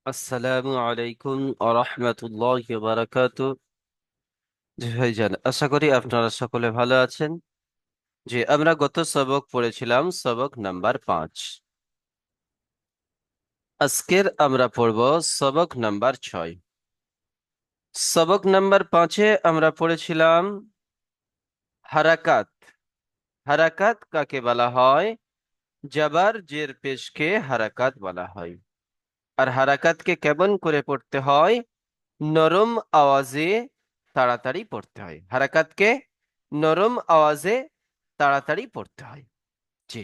আসসালামু আলাইকুম আরহামতুল্লাহি ওয়া বারাকাতু। জি ভাইজান, আশা করি আপনারা সকলে ভালো আছেন। যে আমরা গত সবক পড়েছিলাম সবক নাম্বার 5। আজকের আমরা পড়ব সবক নাম্বার 6। সবক নাম্বার 5-এ আমরা পড়েছিলাম হারাকাত। হারাকাত কাকে বলা হয়? জাবার জের পেশকে হারাকাত বলা হয়। আর হারাকাতকে কেমন করে পড়তে হয়? নরম আওয়াজে তাড়াতাড়ি পড়তে হয়। হারাকাতকে নরম আওয়াজে তাড়াতাড়ি পড়তে হয়। জি,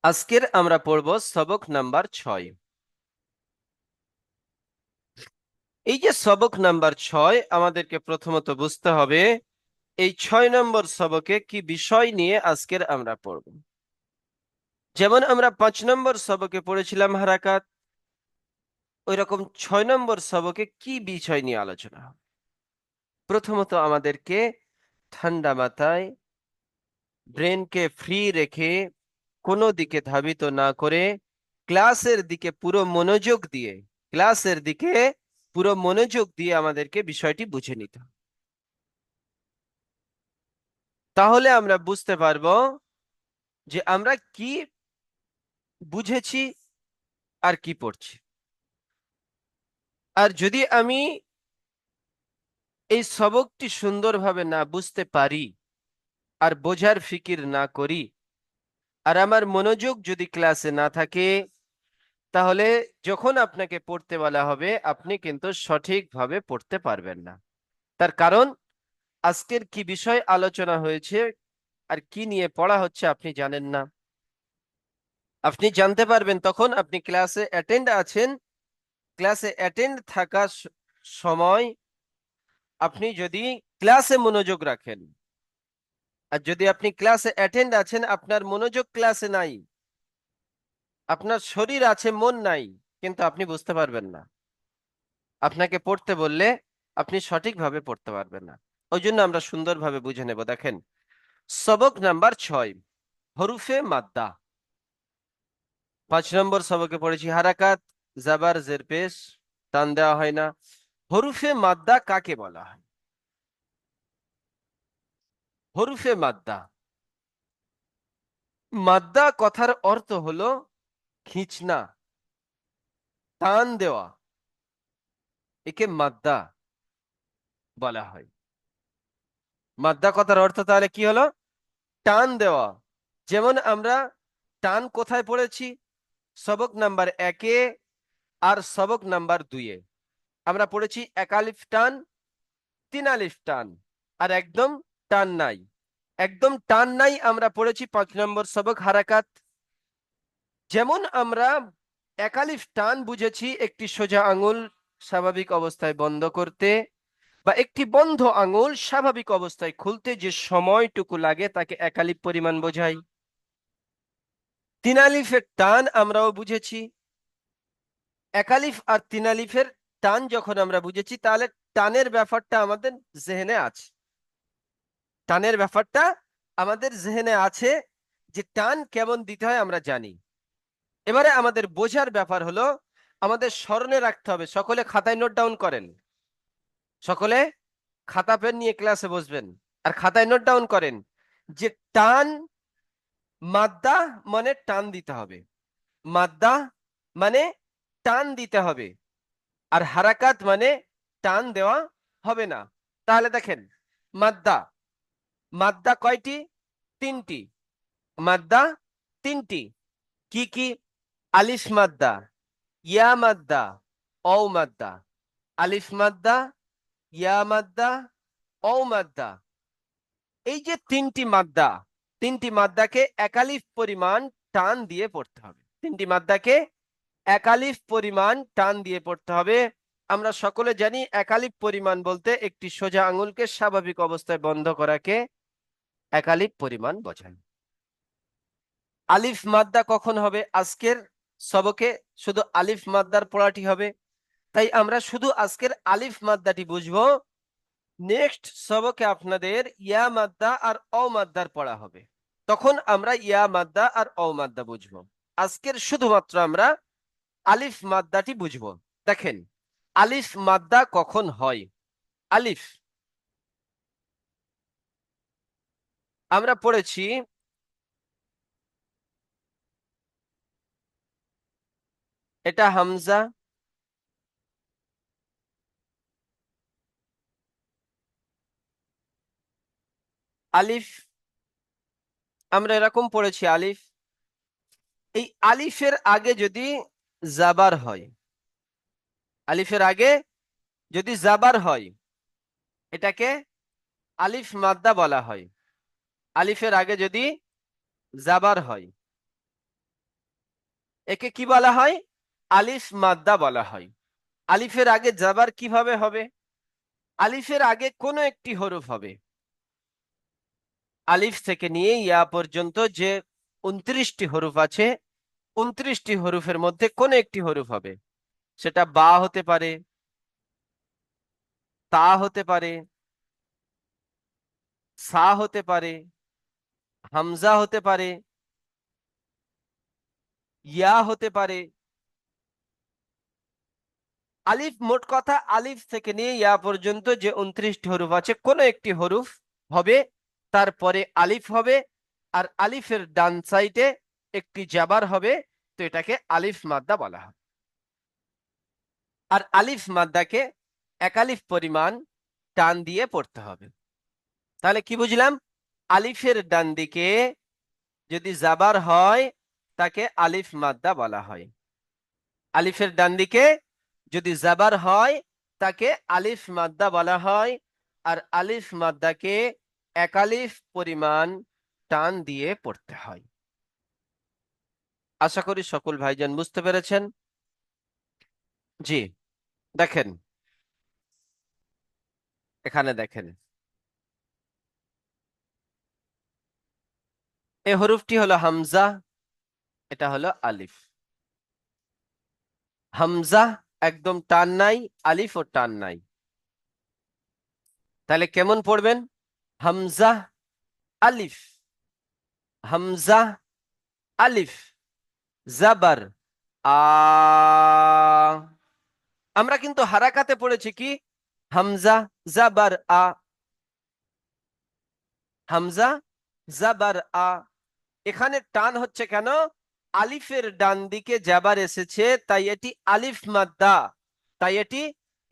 আজকের আমরা পড়ব সবক নাম্বার 6। এই যে সবক নাম্বার 6, আমাদেরকে প্রথমত বুঝতে হবে এই 6 নম্বর সবকে কি বিষয় নিয়ে আজকের আমরা পড়ব। যেমন আমরা 5 নম্বর সবকে পড়েছিলাম হারাকাত, ওই রকম 6 নম্বর সবকে কি বিষয় নিয়ে আলোচনা হবে। প্রথমত আমাদেরকে ঠান্ডা মাথায়, ব্রেনকে ফ্রি রেখে, কোনো দিকে ধাবিত না করে ক্লাসের দিকে পুরো মনোযোগ দিয়ে ক্লাসের দিকে পুরো মনোযোগ দিয়ে আমাদেরকে বিষয়টি বুঝে নিতে হবে। তাহলে আমরা বুঝতে পারবো যে আমরা কি বুঝেছি আর কি পড়ছি। আর যদি আমি এই সবকটি সুন্দরভাবে না বুঝতে পারি আর বোঝার ফিকির না করি, আর আমার মনোযোগ যদি ক্লাসে না থাকে, তাহলে যখন আপনাকে পড়তে বলা হবে আপনি কিন্তু সঠিকভাবে পড়তে পারবেন না। তার কারণ আজকের কি বিষয় আলোচনা হয়েছে আর কি নিয়ে পড়া হচ্ছে আপনি জানেন না। আপনি জানতে পারবেন তখন আপনি ক্লাসে অ্যাটেন্ড আছেন। ক্লাসে অ্যাটেন্ড থাকা সময় আপনি যদি ক্লাসে মনোযোগ রাখেন, আর যদি আপনি ক্লাসে অ্যাটেন্ড আছেন আপনার মনোযোগ ক্লাসে নাই, আপনার শরীর আছে মন নাই, কিন্তু আপনি বুঝতে পারবেন না। আপনাকে পড়তে বললে আপনি সঠিকভাবে পড়তে পারবেন না। ওই জন্য আমরা সুন্দরভাবে বুঝে নেব। দেখেন, সবক নাম্বার 6, হরুফে মাদ্দা। 5 নম্বর সবকে পড়েছি হারাকাত, জাবার জের পেশ, টান দেওয়া হয় না। হরুফে মাদ্দা কাকে বলা হয়? হরুফে মাদ্দা, মাদ্দা কথার অর্থ হলো খিঁচনা, টান দেওয়া, একে মাদ্দা বলা হয়। মাদ্দা কথার অর্থ তাহলে কি হলো? টান দেওয়া। যেমন আমরা টান কোথায় পড়েছি? সবক নাম্বার 1-এ আর সবক নাম্বার 2-এ আমরা পড়েছি একালিফ টান, 3 আলিফ টান, আর একদম টান নাই। একদম টান নাই আমরা পড়েছি 5 নম্বর সবক হারাকাত। যেমন আমরা একালিফ টান বুঝেছি একটি সোজা আঙুল স্বাভাবিক অবস্থায় বন্ধ করতে, বা একটি বন্ধ আঙুল স্বাভাবিক অবস্থায় খুলতে যে সময়টুকু লাগে তাকে একালিফ পরিমাণ বোঝায়। 3 আলিফের টান আমরাও বুঝেছি। একালিফ আর 3 আলিফের টান যখন আমরা বুঝেছি, তাহলে টানের ব্যাপারটা আমাদের জেহেনে আছে। টানের ব্যাপারটা আমাদের জেহেনে আছে, যে টান কেমন দিতে হয় আমরা জানি। এবারে আমাদের বোঝার ব্যাপার হলো, আমাদের স্মরণে রাখতে হবে। সকলে খাতায় নোট ডাউন করেন। সকলে খাতা পেন নিয়ে ক্লাসে বসবেন আর খাতায় নোট ডাউন করেন যে টান, মাদ্দা মানে টান দিতে হবে। মাদ্দা মানে টান দিতে হবে, আর হারাকাত মানে টান দেওয়া হবে না। তাহলে দেখেন, মাদ্দা, মাদ্দা কয়টি? 3টি। মাদ্দা 3টি। কি কি? আলিফ মাদ্দা, ইয়া মাদ্দা, অ মাদ্দা। আলিফ মাদ্দা, ইয়া মাদ্দা, অ মাদ্দা। এই যে 3টি মাদ্দা, 3টি মাদ্দাকে একালিফ পরিমাণ টান দিয়ে পড়তে হবে। 3টি মাদ্দাকে একালিফ পরিমাণ টান দিয়ে পড়তে হবে। আমরা সকলে জানি একালিফ পরিমাণ বলতে একটি সোজা আঙুলকে স্বাভাবিক অবস্থায় বন্ধ করাকে একালিফ পরিমাণ বোঝায়। আলিফ মাদ্দা কখন হবে? আজকের সবকে শুধু আলিফ মাদ্দার পড়াটি হবে, তাই আমরা শুধু আজকের আলিফ মাদ্দাটি বুঝবো। নেক্সট সবকে আপনাদের ইয়া মাদ্দা আর অ মাদ্দার পড়া হবে, তখন আমরা ইয়া মাদ্দা আর অ মাদ্দা বুঝবো। আজকের শুধুমাত্র আমরা আলিফ মাদ্দাটি বুঝবো। দেখেন, আলিফ মাদ্দা কখন হয়? আলিফ আমরা পড়েছি, এটা হামজা, আলিফ, আমরা এরকম পড়েছি আলিফ। এই আলিফের আগে যদি জাবার হয়, আলিফের আগে যদি জাবার হয়, এটাকে আলিফ মাদ্দা বলা হয়। আলিফের আগে যদি জাবার হয়, একে কি বলা হয়? আলিফ মাদ্দা বলা হয়। আলিফের আগে জাবার কিভাবে হবে? আলিফের আগে কোনো একটি হরফ হবে। আলিফ থেকে নিয়ে ইয়া পর্যন্ত যে 29টি হরফ আছে, 29টি হরফের মধ্যে কোন একটি হরফ হবে। সেটা বা হতে পারে, তা হতে পারে, সা হতে পারে, হামজা হতে পারে, ইয়া হতে পারে। আলিফ, মোট কথা আলিফ থেকে নিয়ে ইয়া পর্যন্ত যে 29টি হরফ আছে, কোন একটি হরফ হবে, তারপরে আলিফ হবে, আর আলিফের ডান সাইডে একটি জাবার হবে। তো এটাকে আলিফ মাদ্দা বলা হয়। আর আলিফ মাদ্দাকে একালিফ পরিমাণ টান দিয়ে পড়তে হবে। তাহলে কি বুঝলাম? আলিফের ডান দিকে যদি জাবার হয়, তাকে আলিফ মাদ্দা বলা হয়। আলিফের ডান দিকে যদি জাবার হয়, তাকে আলিফ মাদ্দা বলা হয়। আর আলিফ মাদ্দাকে একালিফ পরিমাণ টান দিয়ে পড়তে হয়। আশা করি সকল ভাইজান বুঝতে পেরেছেন। জি, দেখেন, এখানে দেখেন, এই হরফটি হলো হামজা, এটা হলো আলিফ। হামজা একদম টান নাই, আলিফ ও টান নাই। তাহলে কেমন পড়বেন? হামজা আলিফ, হামজা আলিফ, জাবার আ। আমরা কিন্তু হারাকাতে পড়েছি কি? হামজা জাবার আ, হামজা জাবার আ। এখানে টান হচ্ছে কেন? আলিফের ডান দিকে জাবার এসেছে, তাই এটি আলিফ মাদ্দা। তাই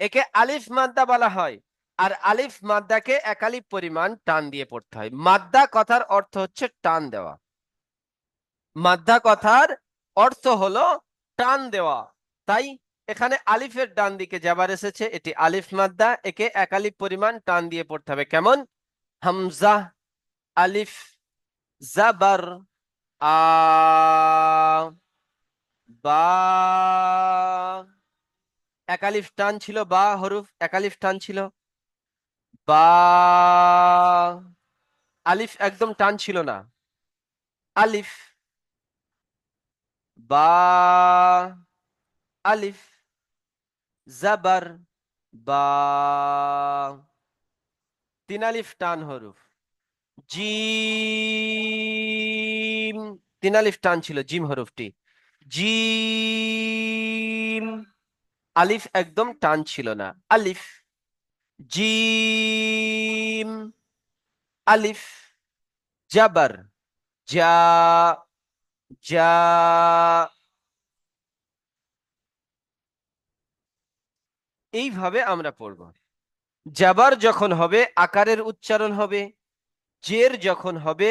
একে আলিফ মাদ্দা বলা হয়। আর আলিফ মাদ্দাকে একালিফ পরিমাণ টান দিয়ে পড়তে হয়। মাদ্দা কথার অর্থ হচ্ছে টান দেওয়া। মাদ্দা কথার অর্থ হলো টান দেওয়া। তাই এখানে আলিফের ডান দিকে জাবার এসেছে, এটি আলিফ মাদ্দা, একে একালিফ পরিমাণ টান দিয়ে পড়তে হবে। কেমন? হামজা আলিফ জাবার আ, বা। একালিফ টান ছিল, বা হরফ একালিফ টান ছিল, বা। আলিফ একদম টান ছিল না। আলিফ, বা, আলিফ জাবার বা। তিন আলিফ টান হরফ। জিম, তিন আলিফ টান ছিল জিম হরফটি। জিম, আলিফ একদম টান ছিল না। আলিফ, জিম, আলিফ, জাবার যা, যা। এইভাবে আমরা পড়ব। জাবার যখন হবে আকারের উচ্চারণ হবে, জের যখন হবে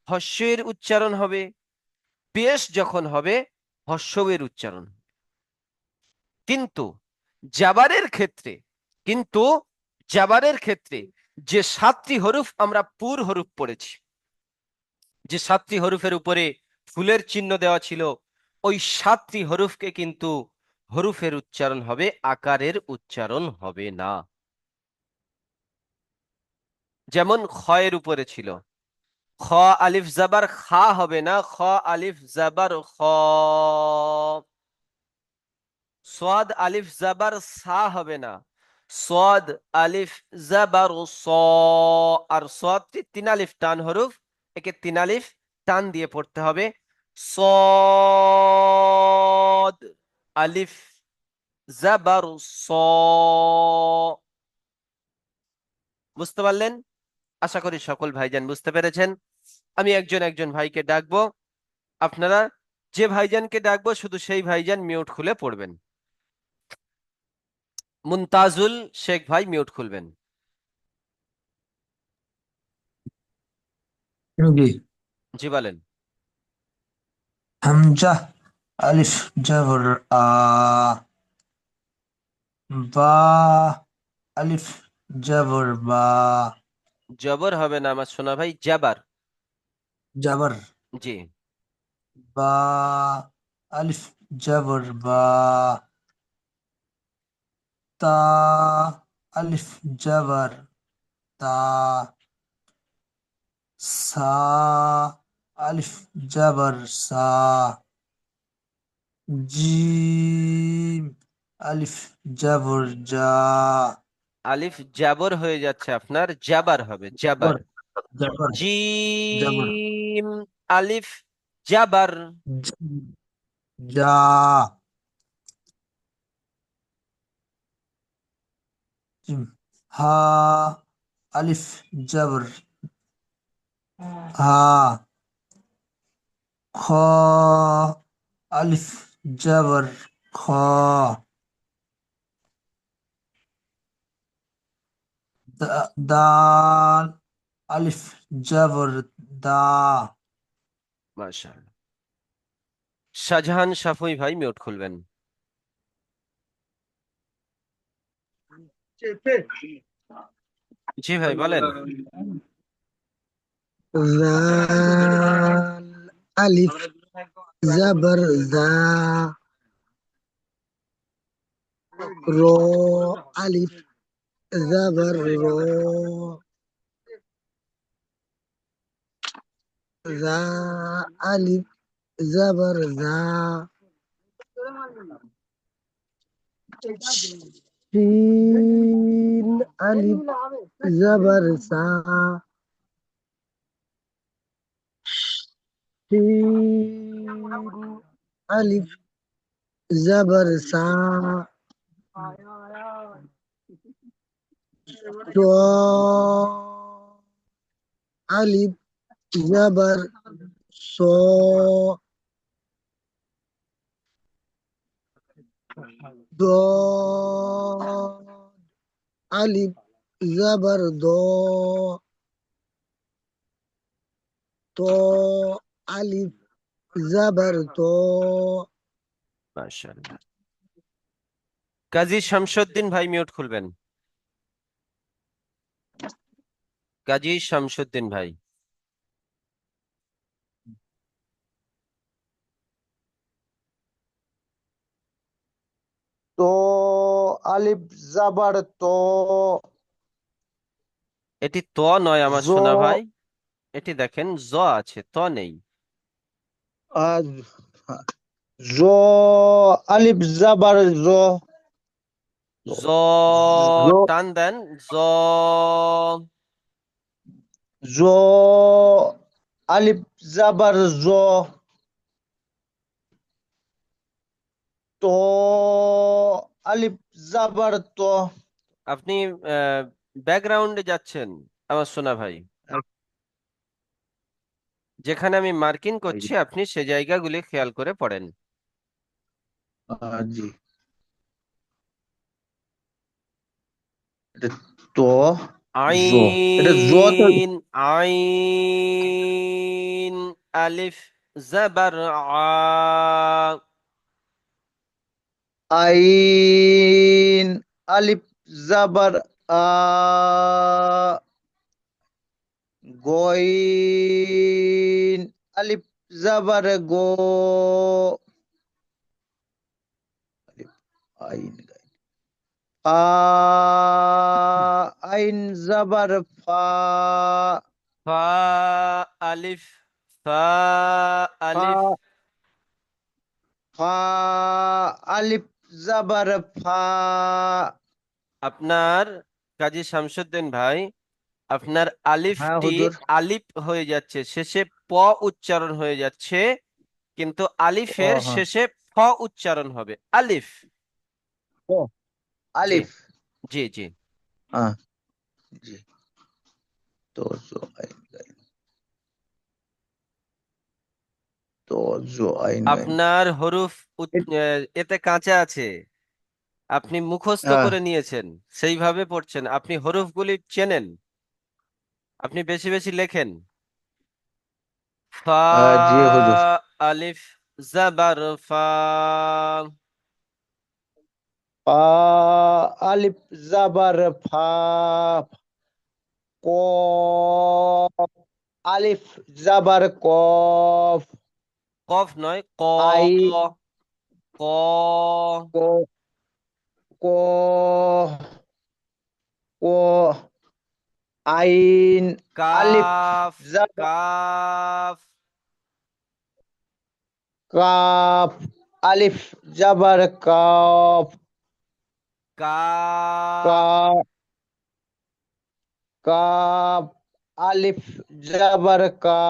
হস্যের উচ্চারণ হবে, পেশ যখন হবে হস্যের উচ্চারণ। কিন্তু জাবারের ক্ষেত্রে, কিন্তু জাবারের ক্ষেত্রে যে 7টি হরফ আমরা পুর হরফ পড়েছি, যে 7টি হরফের উপরে ফুলের চিহ্ন দেওয়া ছিল, ওই 7টি হরফকে কিন্তু হরফের উচ্চারণ হবে, আকারের উচ্চারণ হবে না। যেমন খয়ের উপরে ছিল, খ আলিফ জাবার খা হবে না, খ আলিফ জাবার খ। সোয়াদ আলিফ জাবার সা হবে না, সোয়াদ আলিফ জাবার স। আর সোয়াদটি 3 আলিফ টান হরফ, একে 3 আলিফ টান দিয়ে পড়তে হবে। সদ আলিফ জাবার স। বুঝতে পারলেন? আশা করি সকল ভাইজান বুঝতে পেরেছেন। আমি একজন একজন ভাইকে ডাকবো, আপনারা যে ভাইজানকে ডাকবো শুধু সেই ভাইজান মিউট খুলে পড়বেন। মুনতাজুল শেখ ভাই মিউট খুলবেন। জি। জি বলেন। হামজা আলিফ জবর আ, বা আলিফ জবর বা, জবর হবে না আমার সোনা ভাই, জাবার। জবর জি। বা আলিফ জবর বা, তা আলিফ জবর তা, সা আলিফ জবর সা, জিম আলিফ জবর জা, আলিফ জাবর হয়ে যাচ্ছে আপনার, জাবার হবে, জাবার। জবর জবর জবর, জিম আলিফ জাবার। যা, জিম, হা আলিফ জবর হা, খ আলিফ জবর খ, দাল আলিফ জবর দা। মাশাআল্লাহ। শাহজাহান সাফুই ভাই মিউট খুলবেন। জি ভাই বলেন। জাল আলিফ জবর জা, র আলিফ জবর র, জা আলিফ জবর জা, শিন আলিফ জবর সা, শিন আলিফ জবর সা, দ আলিফ জবর সো, দ আলিফ জবর দো, তো আলিফ জবর তো, মাশাআল্লাহ। কাজী শামসুদ্দিন ভাই মিউট খুলবেন। কাজী শামসুদ্দিন ভাই। তো আলিফ জাবার তো, এটি ত নয় আমার জো সোনা ভাই, এটি দেখেন জ আছে, ত নেই। আহ, জো আলিফ জাবার জো, জ জো টান দেন, জ। জো আলিফ জাবার জো, তো আলিফ জাবার তো। আপনি ব্যাকগ্রাউন্ডে যাচ্ছেন আমার সোনা ভাই, যেখানে আমি মার্কিং করছি আপনি সে জায়গাগুলি খেয়াল করে পড়েন। জি, এটা তো জো, এটা জো তো, আইন আইন আলিফ জাবার আ। আইন আলিফ জাবার আ, গইন আলিফ জাবার গো, আলিফ আইন ফা আইন জাবার ফা, ফা আলিফ ফা ফা আলিফ। ফা আলিফ জাবার ফা। আপনার কাজী শামসুদ্দিন ভাই, আপনার হ্যাঁ আলিফটি হুজুর। আলিফ হয়ে যাচ্ছে, শেষে প উচ্চারণ হয়ে যাচ্ছে, কিন্তু ও আলিফের হ্যাঁ। শেষে ফ উচ্চারণ হবে আলিফ। ক জি আলিফ। জি জি। হ্যাঁ, জি। তো জো আইন গাইন, তো জো আইন গাইন। আপনার হরফ এ- এতে কাঁচা আছে, আপনি মুখস্থ হ্যাঁ, করে নিয়েছেন, সেইভাবে পড়ছেন, আপনি হরফগুলি চেনেন, আপনি বেশি বেশি লেখেন। ফা, জি হুজুর। আলিফ জাবার ফা। ফা আলিফ জাবার ফা, কফ আলিফ জাবার কফ, কফ নয়, ক। আই ক। ক ক ক আইন আলিফ কাফ। জাবার কাফ। কাফ আলিফ জাবার কাফ, কাফ। কা কাফ আলিফ জাবার কা,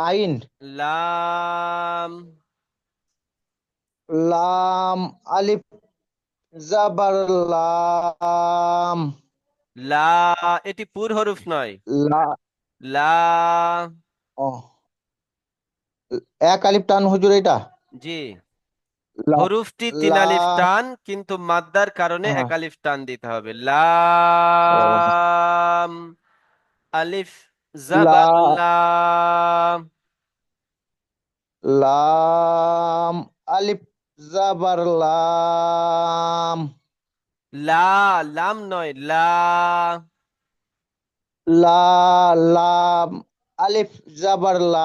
আইন লাম। লাম আলিফ জাবার লাম, লা, এটি পুর হরফ নয়। লা লা। ও, এক আলিফ টান হুজুর এটা। জি, লা হরফটি তিন লা আলিফ টান, কিন্তু মাদ্দার কারণে হ্যাঁ, এক আলিফ টান দিতে হবে। ও, লাম, আলিফ লা জাবার লাম। লাম আলিফ জাবার লাম, লা, লাম নয়, লা। লা লাম আলিফ জাবার লা,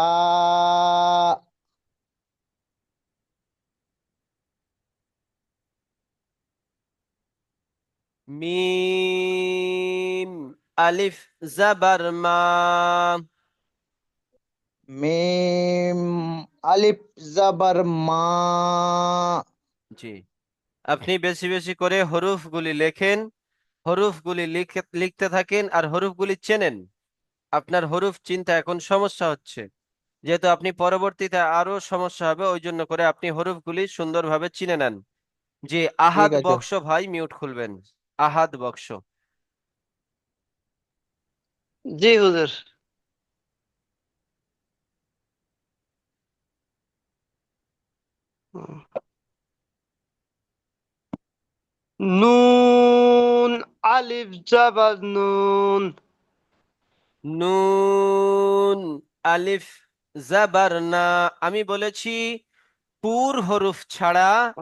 মিম, আলিফ জাবার মা। মিম আলিফ জাবার মা, জি, আপনি বেশি বেশি করে হরফগুলি লেখেন, হরফগুলি লিখে লিখতে থাকেন আর হরফগুলি চেনেন। আপনার হরফ চিন্তা এখন সমস্যা হচ্ছে, যেহেতু আপনি পরবর্তীতে আরো সমস্যা হবে, ওই জন্য করে আপনি হরফগুলি সুন্দরভাবে চিনে নেন। জি, ঠিক আহাদ আছে। বক্স ভাই মিউট খুলবেন। আহাদ বক্স। জি হুজুর। নুন আলিফ জাবার নুন। নুন, আলিফ জাবার না। আমি বলেছি পুর হরফ ছাড়া,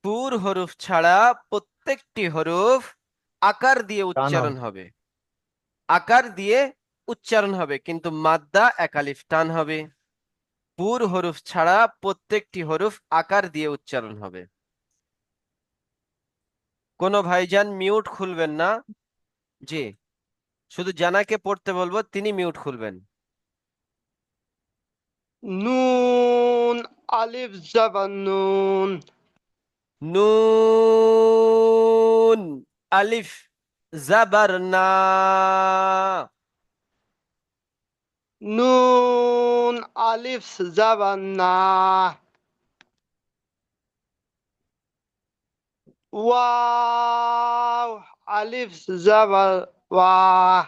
পুর হরফ ছাড়া প্রত্যেকটি হরফ আকার দিয়ে টান উচ্চারণ হবে। হবে, আকার দিয়ে উচ্চারণ হবে, কিন্তু মাদ্দা এক আলিফ টান হবে। পুর হরফ ছাড়া প্রত্যেকটি হরফ আকার দিয়ে উচ্চারণ হবে। কোনো ভাইজান মিউট খুলবেন না। জি, শুধু জানাকে পড়তে বলবো, তিনি মিউট খুলবেন। নুন আলিফ জাবার নুন। নুন, আলিফ জাবার না। নুন আলিফ জাবার না। ওয়াও আলিফ জাবার ওয়া।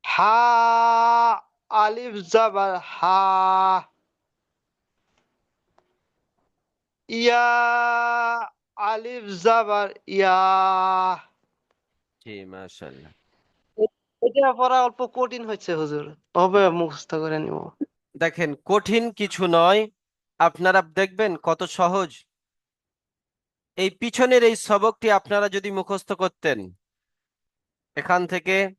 হা আলিফ জাবার হা। ইয়া আলিফ জাবার ইয়া। জি, মাশাআল্লাহ। এটা পড়া অল্প কঠিন হচ্ছে হুজুর, হবে মুখস্থ করে নিব। দেখেন, কঠিন কিছু নয়, আপনারা দেখবেন কত সহজ। এই পিছনের এই সবকটি আপনারা যদি মুখস্থ করতেন, এখান থেকে,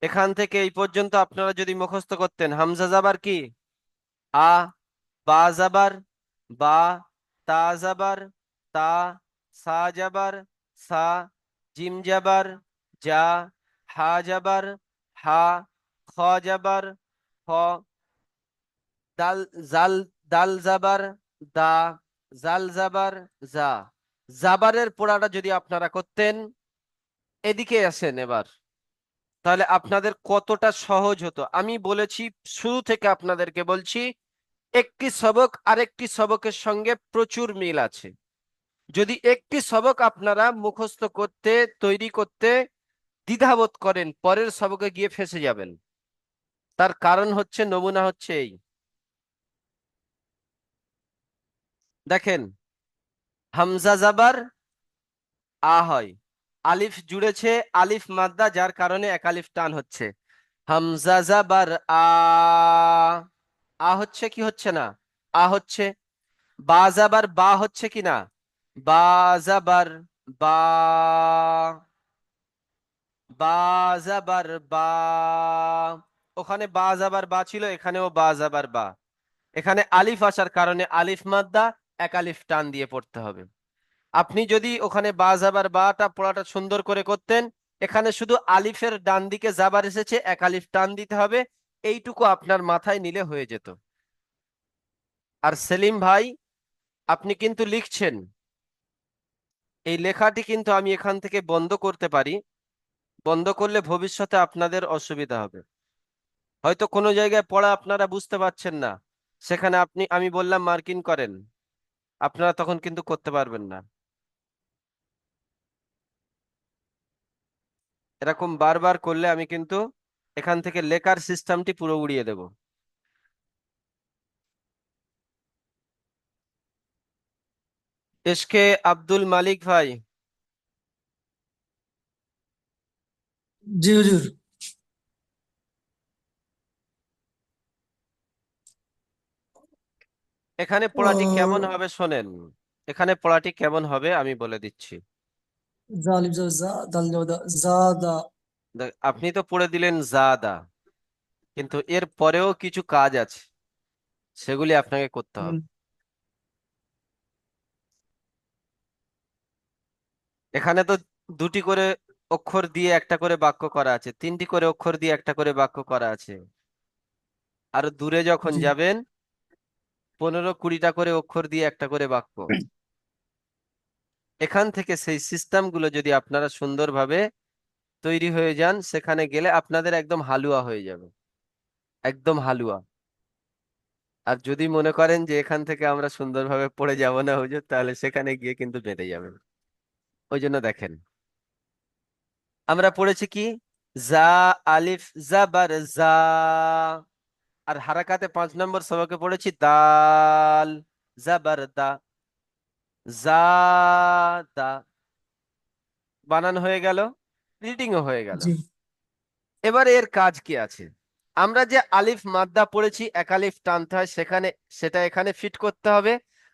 এখান থেকে এই পর্যন্ত আপনারা যদি মুখস্থ করতেন, হামজা জাবার কি? আ, বা জাবার বা, তা জাবার তা, সা জাবার সা, জিম জাবার যা, হা জাবার হা, খ জাবার খ, দাল জাল, দাল জাবার দা, জাল জাবার যা। জাবারের পড়াটা যদি আপনারা করতেন, এদিকে আসেন এবার, তাহলে আপনাদের কতটা সহজ হতো। আমি বলেছি, শুরু থেকে আপনাদেরকে বলছি, একটি সবক আরেকটি সবকের সঙ্গে প্রচুর মিল আছে। যদি একটি সবক আপনারা মুখস্থ করতে, তৈরি করতে দ্বিধাবোধ করেন, পরের সবকে গিয়ে ফেঁসে যাবেন। তার কারণ হচ্ছে, নমুনা হচ্ছে এই, দেখেন, হামজা জাবার আ হয়, আলিফ জুড়েছে, আলিফ মাদ্দা, যার কারণে এক আলিফ টান হচ্ছে। হামজা জাবার আ, আ হচ্ছে কি হচ্ছে না? আ হচ্ছে। বা জাবার বা হচ্ছে কি না? বা জাবার বা, বা জাবার বা। ওখানে বা জাবার বা ছিল, এখানেও বা জাবার বা। এখানে আলিফ আসার কারণে আলিফ মাদ্দা, এক আলিফ টান দিয়ে পড়তে হবে। আপনি যদি ওখানে বা জাবার বাটা পড়াটা সুন্দর করে করতেন, এখানে শুধু আলিফের ডান দিকে জাবার এসেছে, এক আলিফ টান দিতে হবে, এইটুকু আপনার মাথায় নিলে হয়ে যেত। আর সেলিম ভাই, আপনি কিন্তু লিখছেন, এই লেখাটি কিন্তু আমি এখান থেকে বন্ধ করতে পারি। বন্ধ করলে ভবিষ্যতে আপনাদের অসুবিধা হবে। হয়তো কোনো জায়গায় পড়া আপনারা বুঝতে পারছেন না, সেখানে আমি বললাম মার্কিং করেন, আপনারা তখন কিন্তু করতে পারবেন না। এরকম বারবার করলে আমি কিন্তু এখান থেকে লেখার সিস্টেমটি পুরো উড়িয়ে দেব। এসকে আব্দুল মালিক ভাই, জি হুজুর। এখানে পড়াটি কেমন আহ, হবে শোনেন। এখানে পড়াটি কেমন হবে আমি বলে দিচ্ছি। জালিম জা জা দাল জা দা জাদা। আপনি তো পড়ে দিলেন জাদা, কিন্তু এর পরেও কিছু কাজ আছে, সেগুলি আপনাকে করতে হুম, হবে। এখানে তো দুটি করে অক্ষর দিয়ে একটা করে বাক্য করা আছে, তিনটি করে অক্ষর দিয়ে একটা করে বাক্য করা আছে। আর দূরে যখন জি যাবেন, 15-20টা করে অক্ষর দিয়ে একটা করে বাক্য। এখান থেকে সেই সিস্টেমগুলো যদি আপনারা সুন্দরভাবে তৈরি হয়ে যান, সেখানে গেলে আপনাদের একদম হালুয়া হয়ে যাবে, একদম হালুয়া। আর যদি মনে করেন যে এখান থেকে আমরা সুন্দরভাবে পড়ে যাব না হুজুর, তাহলে সেখানে গিয়ে কিন্তু বেঁধে যাবেন। ওই জন্য দেখেন, আমরা পড়েছি কি, জা, আলিফ জাবার জা। আর হারাকাতে 5 নম্বর সবকে পড়েছি দাল জাবার দা, জা দা। বানান হয়ে গেল, রিডিংও হয়ে গেল। জি এবার এর কাজ কি আছে? আমরা যে আলিফ মাদ্দা পড়েছি, এক আলিফ টানতে হয় সেখানে, সেটা এখানে ফিট করতে হবে।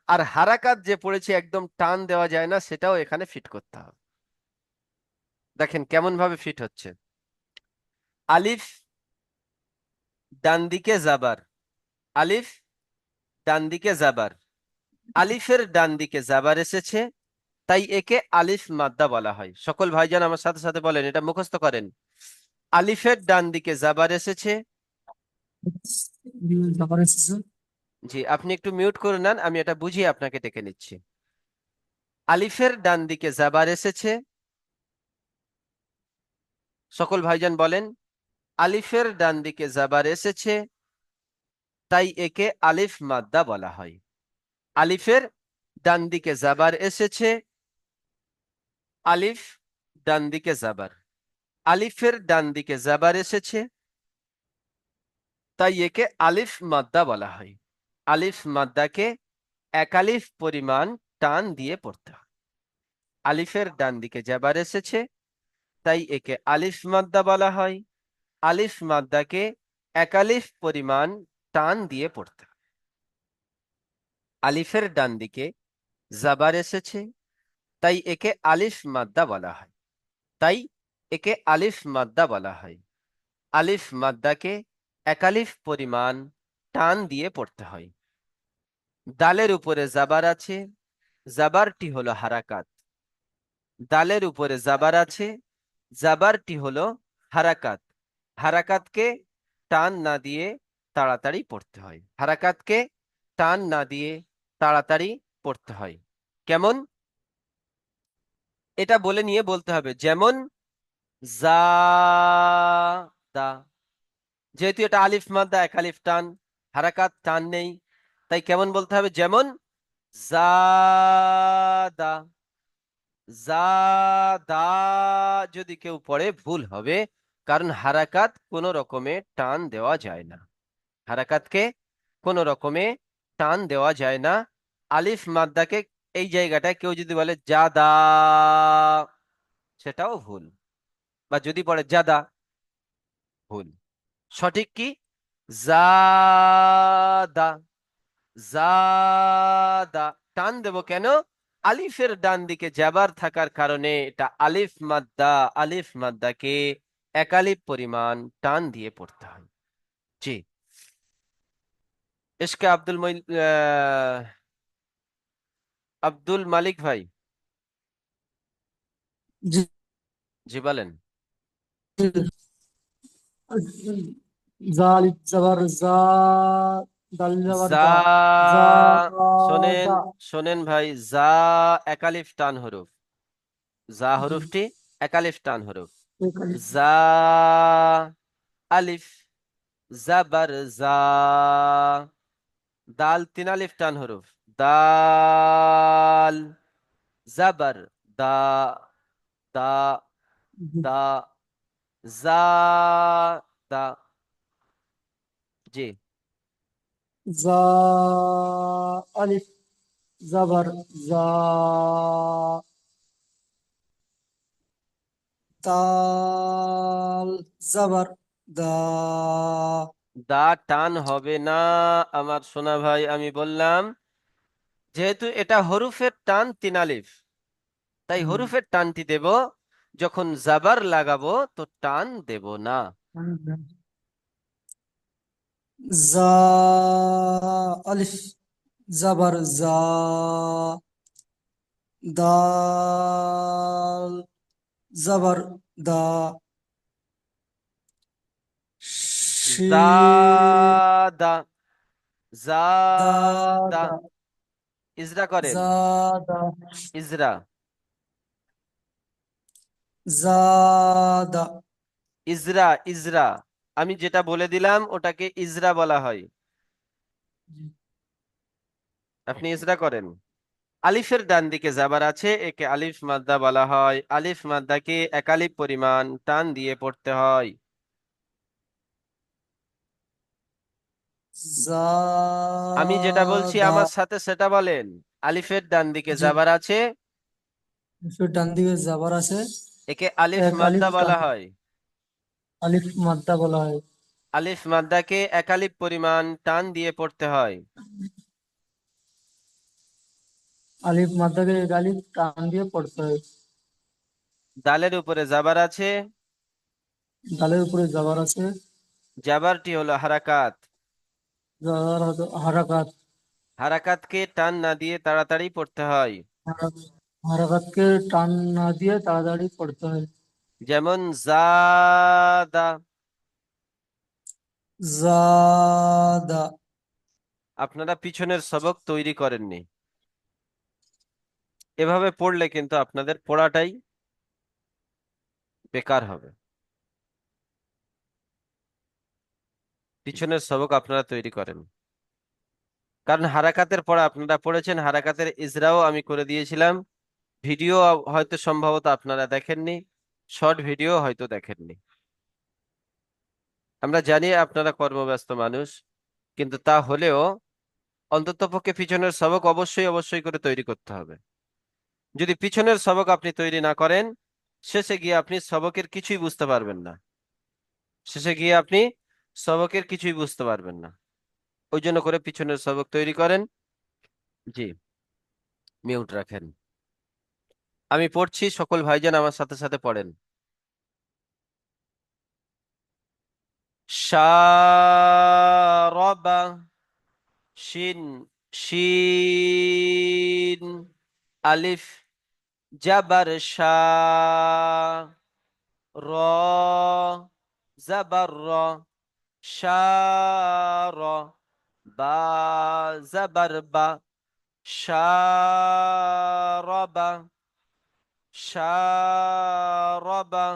আর হারাকাত যে পড়েছি একদম টান দেওয়া যায় না, সেটাও এখানে ফিট করতে হবে। দেখেন কেমন ভাবে ফিট হচ্ছে। আলিফ ডান দিকে জাবার, আলিফ ডান দিকে জাবার, আলিফের ডান দিকে জাবার এসেছে, তাই একে আলিফ মাদ্দা বলা হয়। সকল ভাইজান আমার সাথে সাথে বলেন, এটা মুখস্থ করেন। আলিফের ডান দিকে জাবার এসেছে। ব্যাপার এসেছে। জি, আপনি একটু মিউট করে নেন, আমি এটা বুঝিয়ে আপনাকে ডেকে নিচ্ছি। আলিফের ডান দিকে জাবার এসেছে, সকল ভাইজান বলেন, আলিফের ডান দিকে জাবার এসেছে, তাই একে আলিফ মাদ্দা বলা হয়। আলিফের ডান দিকে জাবার এসেছে, আলিফ ডান দিকে জাবার, আলিফের ডান দিকে জাবার এসেছে, তাই একে আলিফ মাদ্দা বলা হয়। আলিফ মাদ্দাকে এক আলিফ পরিমাণ টান দিয়ে পড়তে হয়। আলিফের ডান দিকে জাবার এসেছে, তাই একে আলিফ মাদ্দা বলা হয়। আলিফ মাদ্দাকে এক আলিফ পরিমাণ টান দিয়ে পড়তে হয়। আলিফের ডান দিকে জাবার এসেছে, তাই একে আলিফ মাদ্দা বলা হয়। তাই একে আলিফ মাদ্দা বলা হয়। আলিফ মাদ্দাকে এক আলিফ পরিমাণ টান দিয়ে পড়তে হয়। দালের উপরে জাবার আছে, জাবারটি হলো হারাকাত। দালের উপরে জাবার আছে, জাবারটি হলো হারাকাত। হারাকাতকে টান না দিয়ে তাড়াতাড়ি পড়তে হয়। হারাকাতকে টান না দিয়ে তাড়াতাড়ি পড়তে হয়। কেমন? এটা বলে নিয়ে বলতে হবে, যেমন জা, যেহেতু এটা আলিফ মাদ্দা, এক আলিফ টান, হারাকাত টান নেই, তাই কেমন বলতে হবে? যেমন জাদা, জাদা যদি কেউ পড়ে ভুল হবে, কারণ হারাকাত কোনো রকমে টান দেওয়া যায় না। হারাকাতকে কোনো রকমে টান দেওয়া যায় না। আলিফ মাদ্দাকে এই জায়গাটায় কেউ যদি বলে জাদা, সেটাও ভুল। বা যদি পড়ে জাদা, ভুল। সঠিক কি? জাদা, জাদা। টান দেব কেন? আলিফের ডান দিকে জাবার থাকার কারণে এটা আলিফ মাদ্দা। আলিফ মাদ্দাকে একালিফ পরিমাণ টান দিয়ে পড়তে হয়। জি। ইশকে আব্দুল মালিক ভাই, জি জি বলেন। জালিব জবর জা, দাল জবর জা, দা, জা শোনেন, দা, শোনেন ভাই, জা একালিফ টান হরফ। জা জি হরফটি একালিফ টান হরফ। একালিফ। জা, আলিফ, জাবার জা। দাল তিন আলিফ টান হরফ। দাল, জাবার দা, দা, জি। দা, জা, দা। জি। জা আলিফ জবর জা, দাল জবর দা, দা টান হবে না আমার সোনা ভাই। আমি বললাম যেহেতু এটা হরফের টান তিন আলিফ, তাই হরফের টানটি দেব। যখন জাবার লাগাবো তো টান দেব না। জা আলিফ জবর জা, দাল জবর দা, শিন জাদা, দা জাদা। দা, ইজরা করেন, জাদা ইজরা, জাদা। Ezra, Ezra. আমি যেটা বলে দিলাম ওটাকে ইজরা বলা হয়। আপনি ইজরা করেন। আলিফের ডান দিকে জাবার আছে, একে আলিফ মাদ্দা বলা হয়। আলিফ মাদ্দাকে একালিফ পরিমাণ টান দিয়ে পড়তে হয়। আমি যেটা বলছি জাদা। আমার সাথে সেটা বলেন। আলিফের ডান দিকে জি, জাবার আছে, ফির ডান দিকে জাবার আছে, একে আলিফ এক মাদ্দা আলিফ বলা টান, হয়। আলিফ মাদ্দা বলা হয়। আলিফ মাদ্দাকে একালিফ পরিমাণ টান দিয়ে পড়তে হয়। আলিফ মাদ্দাকে এক আলিফ টান দিয়ে পড়তে হয়। দালের উপরে জাবার আছে, দালের উপরে জাবার আছে, জাবারটি হলো হারাকাত। জাবার হলো হারাকাত। হারাকাতকে টান না দিয়ে তাড়াতাড়ি পড়তে হয়। হারাকাতকে টান না দিয়ে তাড়াতাড়ি পড়তে হয়। যেমন জাদা। জাদা। আপনারা পিছনের সবক তৈরি করেননি, এভাবে পড়লে কিন্তু আপনাদের পড়াটাই বেকার হবে। পিছনের সবক আপনারা তৈরি করেন, কারণ হারাকাতের পড়া আপনারা পড়েছেন, হারাকাতের ইজরাও আমি করে দিয়েছিলাম। ভিডিও হয়তো সম্ভবত আপনারা দেখেননি, শর্ট ভিডিও হয়তো দেখেননি। আমরা জানি আপনারা কর্মব্যস্ত মানুষ, কিন্তু তা হলেও অন্ততপক্ষে পিছনের সবক অবশ্যই অবশ্যই করে তৈরি করতে হবে। যদি পিছনের সবক আপনি তৈরি না করেন, শেষে গিয়ে আপনি সবকের কিছুই বুঝতে পারবেন না। শেষে গিয়ে আপনি সবকের কিছুই বুঝতে পারবেন না। ওই জন্য করে পিছনের সবক তৈরি করেন। জি, মিউট রাখেন। আমি পড়ছি, সকল ভাইজান আমার সাথে সাথে পড়েন। শারবা, শিন, শিন, আলিফ, জাবার শাহ, র, জাবার র, শার, বা, জাবার বা, শারবা, শারবা,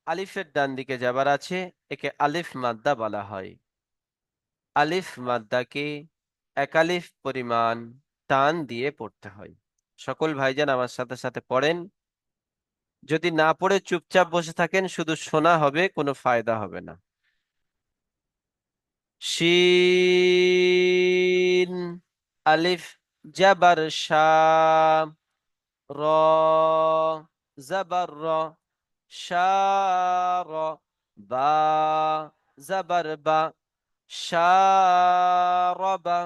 আলিফের ডান দিকে যাবার আছে, একে আলিফ মাদ্দা বলা হয়। আলিফ মাদ্দাকে একালিফ পরিমাণ টান দিয়ে পড়তে হয়। সকল ভাইজান আমার সাথে সাথে পড়েন। যদি না পড়ে চুপচাপ বসে থাকেন, শুধু শোনা হবে, কোনো ফায়দা হবে না। শিন আলিফ জাবার শাহ, র জাবার র, শার, বা জাবার বা, শারবা।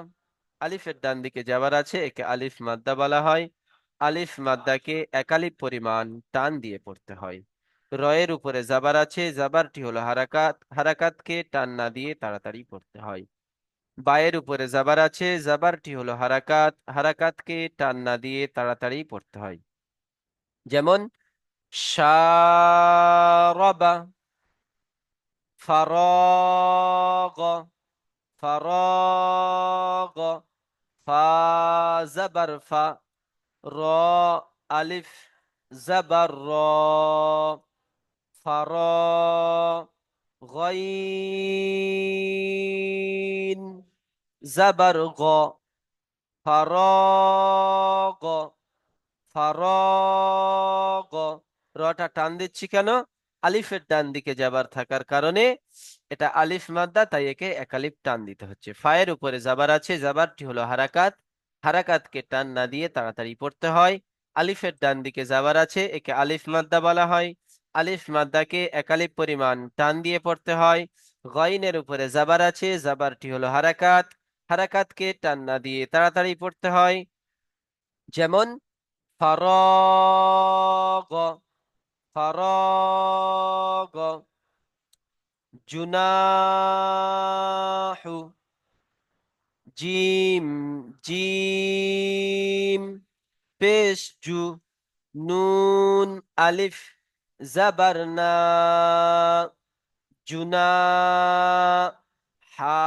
আলিফের ডান দিকে যাবার আছে, একে আলিফ মাদ্দা বলা হয়। আলিফ মাদ্দাকে একালিফ পরিমাণ টান দিয়ে পড়তে হয়। রয়ের উপরে জাবার আছে, জাবারটি হলো হারাকাত, হারাকাতকে টান না দিয়ে তাড়াতাড়ি পড়তে হয়। বায়ের উপরে জাবার আছে, জাবারটি হলো হারাকাত, হারাকাতকে টান না দিয়ে তাড়াতাড়ি পড়তে হয়। যেমন শারবা, ফারাগ, ফারাগ, ফা জাবার ফা, র আলিফ জাবার র, ফার, গইন জাবার গ, ফারাগ, ফারাগ। রটা টান দিচ্ছি কেন? আলিফের ডান দিকে যাবার থাকার কারণে। এটা আলিফ মাদ্দা, তাই একে একালিফ টান দিতে হচ্ছে। ফায়ের উপরে জাবার আছে, জাবারটি হলো হারাকাত, হারাকাতকে টান না দিয়ে তাড়াতাড়ি পড়তে হয়। আলিফের ডান দিকে জাবার আছে, একে আলিফ মাদ্দা বলা হয়। আলিফ মাদ্দাকে একালিফ পরিমাণ টান দিয়ে পড়তে হয়। গইনের উপরে জাবার আছে, জাবারটি হলো হারাকাত, হারাকাতকে টান না দিয়ে তাড়াতাড়ি পড়তে হয়। যেমন ফারাগ, ফারাগ, জুনাহু, জিম, জিম, পেশ জু, নুন আলিফ জাবার না, জুনা, হা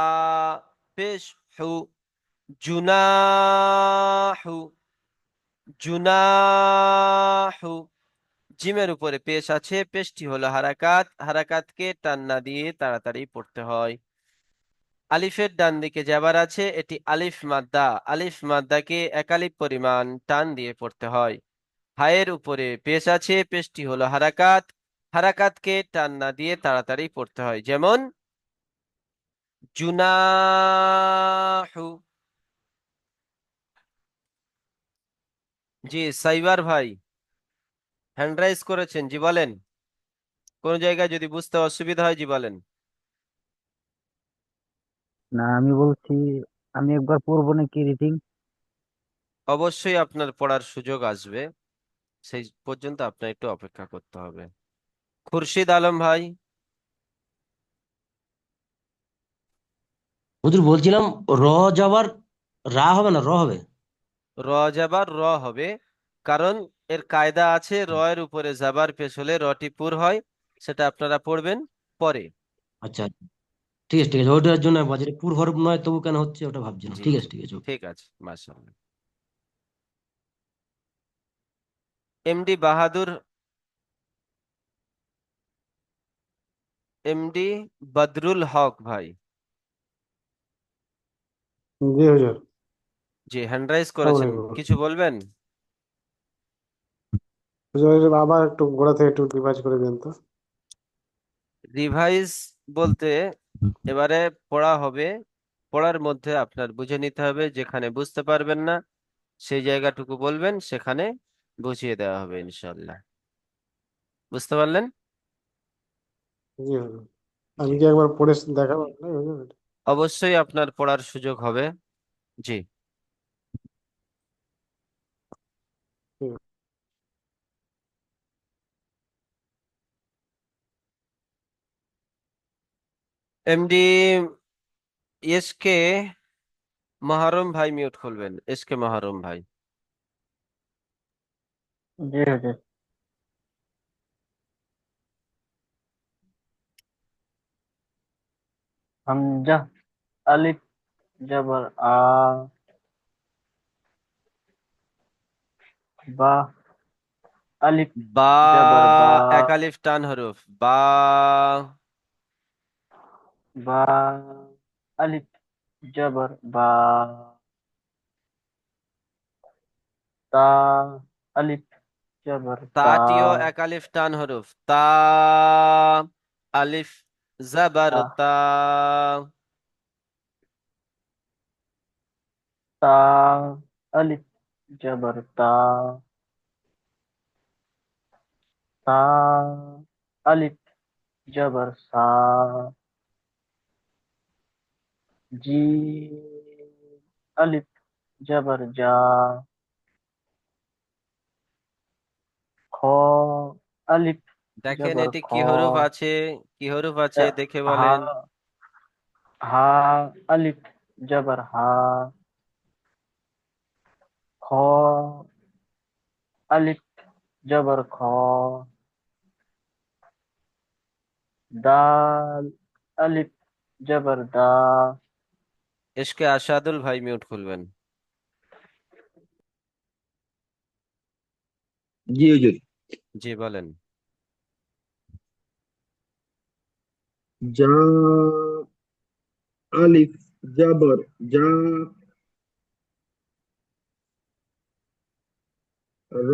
পেশ হু, জুনাহু, জুনাহু। জিমের উপরে পেশ আছে, পেশটি হলো হারাকাত, হারাকাতকে টান না দিয়ে তাড়াতাড়ি পড়তে হয়। আলিফের ডান দিকে যাবার আছে, এটি আলিফ মাদ্দা, আলিফ মাদ্দাকে একালিফ পরিমাণ টান দিয়ে পড়তে হয়। হায়ের উপরে পেশ আছে, পেশটি হলো হারাকাত, হারাকাতকে টান না দিয়ে তাড়াতাড়ি পড়তে হয়। যেমন জুনাহু। জি সাইবার ভাই হ্যান্ড রাইজ করেছেন, জি বলেন। কোন জায়গায় যদি বুঝতে অসুবিধা হয়, জি বলেন। না, আমি বলছি আমি একবার পড়বো নাকি রিডিং? অবশ্যই আপনার পড়ার সুযোগ আসবে, সেই পর্যন্ত আপনার একটু অপেক্ষা করতে হবে। খুরশিদ আলম ভাই। হুজুর বলছিলাম, র যাবার রা হবে না, র হবে? র যাবার র হবে, কারণ এর কায়দা আছে, র এর উপরে যাবার পেশ হলে রটি পুর হয়। সেটা আপনারা পড়বেন পরে। আচ্ছা, ঠিক আছে, ঠিক আছে, ওটার জন্য বাজারে পুর হরফ নয় তবু কেন হচ্ছে ওটা ভাবছিলাম। জি ঠিক জি, আছে, ঠিক আছে, okay। ঠিক আছে, মাশাআল্লাহ। এমডি বাহাদুর, এমডি বদরুল হক ভাই। জি হুজুর। জি হ্যান্ড রাইজ আসসালামু করেছেন, আলাইকুম। কিছু বলবেন? হুজুর, আবার একটু গোড়া থেকে একটু রিভাইজ করে দিন তো। রিভাইজ বলতে এবারে পড়া হবে, পড়ার মধ্যে আপনার বুঝে নিতে হবে, যেখানে বুঝতে পারবেন না সেই জায়গাটুকু বলবেন, সেখানে বুঝিয়ে দেওয়া হবে ইনশাল্লাহ। বুঝতে পারলেন? জি হুজুর। জি, আমি কি একবার পড়ে দেখাবো আপনাকে হুজুর? অবশ্যই আপনার পড়ার সুযোগ হবে। জি। ঠিক এমডি এসকে মহরম ভাই মিউট খুলবেন, এসকে মহরম ভাই। জি হুজুর। হামজা আলিফ জাবার আ, বা আলিফ বা জবর বা এক আলিফ টান হরফ বা। বা আলিফ জবর বা তা আলিফ জবর তা তাটিও এক আলিফ টান হরফ তা আলিফ জাবার তা তা। তা আলিফ জবর তা তা আলিফ জবর সা জিম আলিফ জবর জা খ আলিফ দেখেন জবর এটি খ কি হরফ আছে, কি হরফ আছে দেখে হা বলেন। হা আলিফ জবর হা খ আলিফ জবর খ দাল আলিফ জবর দা এসকে আসাদুল ভাই মিউট খুলবেন। জি হুজুর। জি বলেন। জা আলিফ জবর জা র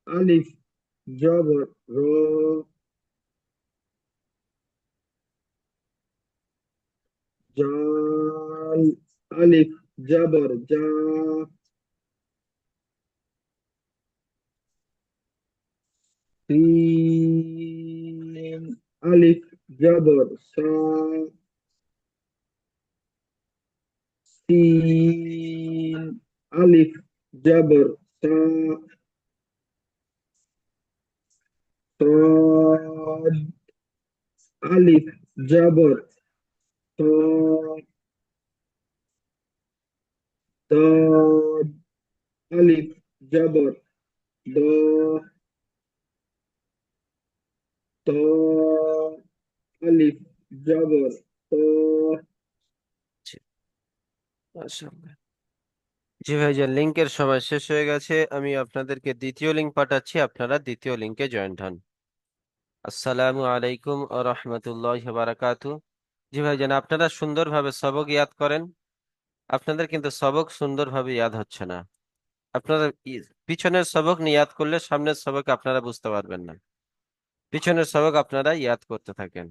আলিফ জবর র জাল আলিফ জবর জা সিন আলিফ জবর সা সিন আলিফ জবর সা صاد আলিফ জবর ত ضاد আলিফ জবর দ ত আলিফ জবর ত জি, মাশাআল্লাহ। জি ভাইজান, লিংকের সময় শেষ হয়ে গেছে, আমি আপনাদেরকে দ্বিতীয় লিংক পাঠাচ্ছি, আপনারা দ্বিতীয় লিংকে জয়েন্ট হন। আসসালামু আলাইকুম আ রহমতুল্লাহ বারাকাতু। জি ভাইজান, আপনারা সুন্দরভাবে সবক ইয়াদ করেন, আপনাদের কিন্তু সবক সুন্দরভাবে ইয়াদ হচ্ছে না। আপনারা পিছনের সবক নিয়ে ইয়াদ করলে সামনের সবক আপনারা বুঝতে পারবেন না। পিছনের সবক আপনারা ইয়াদ করতে থাকেন।